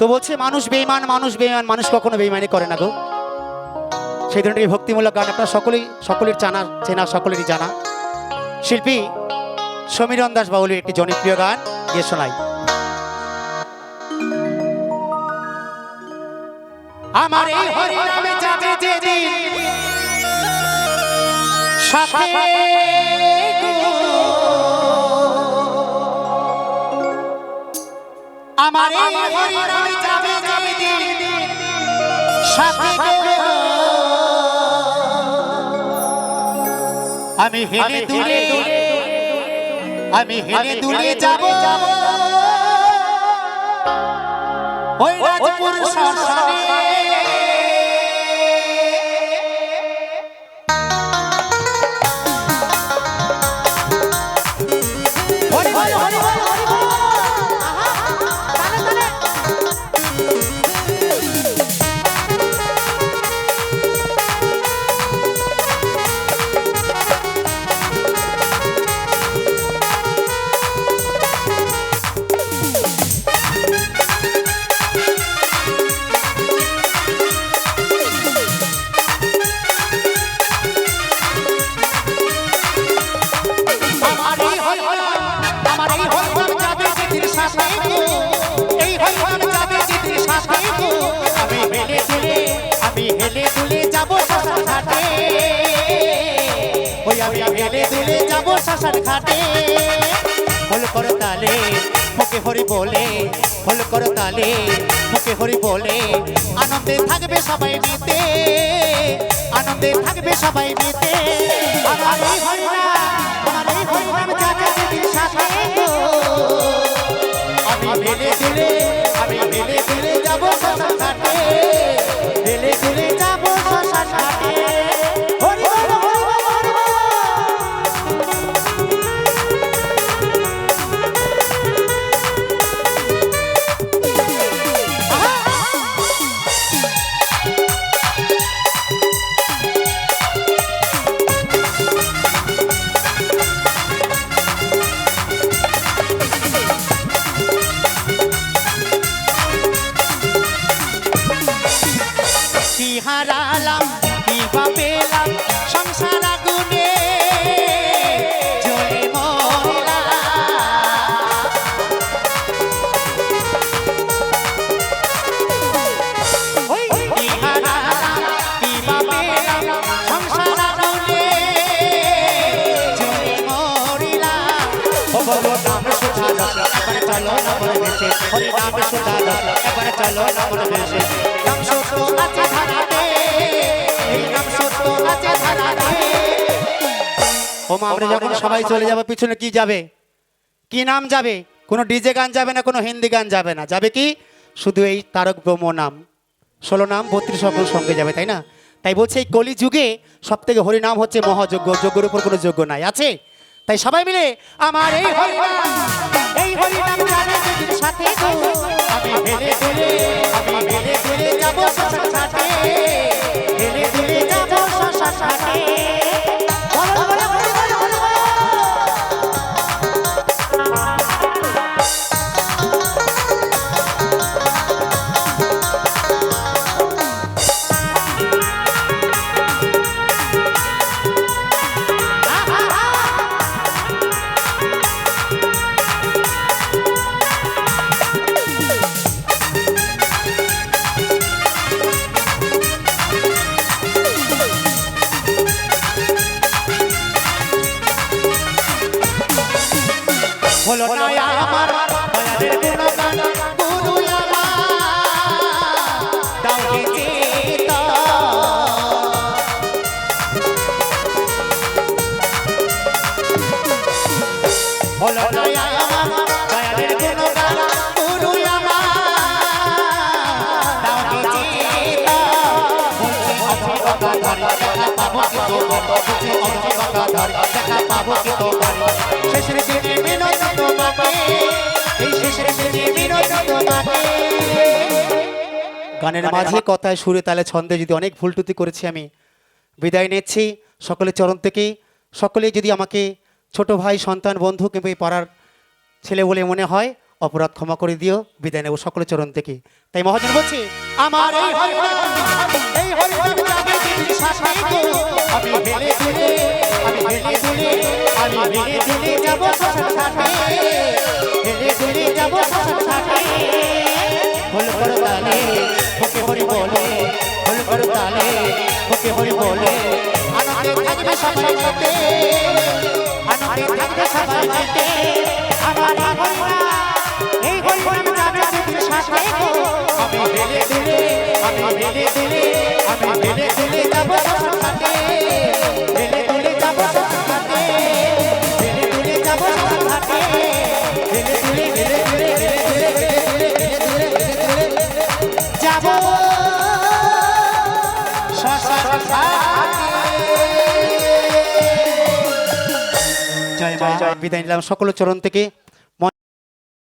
তো বলছে মানুষ বেঈমান, মানুষ বেঈমান, মানুষ কখনো বেঈমানি করে না গো। সেই ধরনের এই ভক্তিমূলক গান আপনারা সকলের চেনা, সকলেরই জানা। শিল্পী সমীরণ দাস বাউলের একটি জনপ্রিয় গান গিয়ে শোনাই। আমার এই হরি নামে যাবে যেদিন সাথে গো, আমার এই হরি নামে যাবে যেদিন সাথে গো, আমি হেলে দুলে যাব ওই রাজপুর শ্মশানে। আমি হেলে দুলে যাব শ্মশান ঘাটে, ওই আমি হেলে দুলে যাব শ্মশান ঘাটে। হল করো তালে মুখে হরি বলে, হল করো তালে মুখে হরি বলে, আনন্দে থাকবে সবাই মেতে, আনন্দে থাকবে সবাই মেতে। আমার এই হরি নাম যাবে যেদিন সাথে গো, আমি হেলে দুলে যাব শ্মশান ঘাটে, হেলে দুলে যাব শ্মশান ঘাটে। হরি বল, হরি বল, হরি বল। কি হারালাম কি বা পেলাম সংসার আগুনে জ্বলে মরলাম। কি হারালাম কি বা পেলাম সংসার আগুনে জ্বলে মরলাম। ও বলো নাম সুধালো এবার চলো না মন ভেসে, হরি নাম সুধালো এবার চলো না মন ভেসে। নাম সত্য আছে ধারাতে, এই নাম সত্য আছে ধারাতে। ও মা, আমরা যখন সবাই চলে যাবো পিছনে কি যাবে, কি নাম যাবে? কোনো ডিজে গান যাবে না, কোনো হিন্দি গান যাবে না, যাবে কি শুধু এই তারক ব্রহ্ম নাম। 16 নাম 32 অক্ষর সঙ্গে যাবে, তাই না? তাই বলছে এই কলি যুগে সব থেকে হরিনাম হচ্ছে মহাযজ্ঞ, যজ্ঞের উপর কোনো যজ্ঞ নাই, আছে? তাই সবাই মিলে আমার এই হরিনাম যাবে যেদিন সাথে গো, আমি হেলে দুলে যাব শ্মশান ঘাটে, হেলে দুলে যাব শ্মশান ঘাটে। বলো, বলো, বলো, বলো, বলো, বলো। হলো না আমার দয়ালের গুণগান, গুরু আমার দাও হে চেতা। হলো না আমার দয়ালের গুণগান, গুরু আমার দাও হে চেতা। বলছি অধি গঙ্গাধর দেখা পাবো কি তোমার, বলছি অধি গঙ্গাধর দেখা পাবো কি তোমার। শেষের দিনে বিনয় তোমাকে, এই শেষের দিনে বিনয় তোমাকে। গানের মাঝে কথায় সুরে তালে ছন্দে যদি অনেক ভুল ত্রুটি করেছি আমি বিদায় নিচ্ছি সকলের চরণ থেকে। সকলে যদি আমাকে ছোট ভাই, সন্তান, বন্ধু কিংবা এই পাড়ার ছেলে বলে মনে হয় অপরাধ ক্ষমা করে দিও, বিদায় নেব সকলের চরণ থেকে। তাই মহাজন বলছি, আমার এই হরিনাম, এই হরিনাম যাবে দিনের শ্বাসে গো। আমি হেলে দুলে, আমি হেলে দুলে, আমি হেলে দুলে যাব শ্মশান ঘাটে, হেলে দুলে যাব শ্মশান ঘাটে। হল করো তালে, ওকে হরি বলে, হল করো তালে, ওকে হরি বলে। আনন্দে থাকবে সবাই মাইতে, আনন্দে থাকবে সবাই মাইতে। আমার এই হরিনাম যাবে দিনের শ্বাসে গো। আমি হেলে দুলে, আমি হেলে দুলে, আমি হেলে দুলে যাব শ্মশান ঘাটে, হেলে দুলে যাব শ্মশান ঘাটে, হেলে দুলে যাব শ্মশান ঘাটে, হেলে দুলে, হেলে দুলে, হেলে দুলে, হেলে দুলে, হেলে দুলে, হেলে দুলে যাব শ্মশান ঘাটে। জয় মা। বিদায় নিলাম সকলের চরণ থেকে।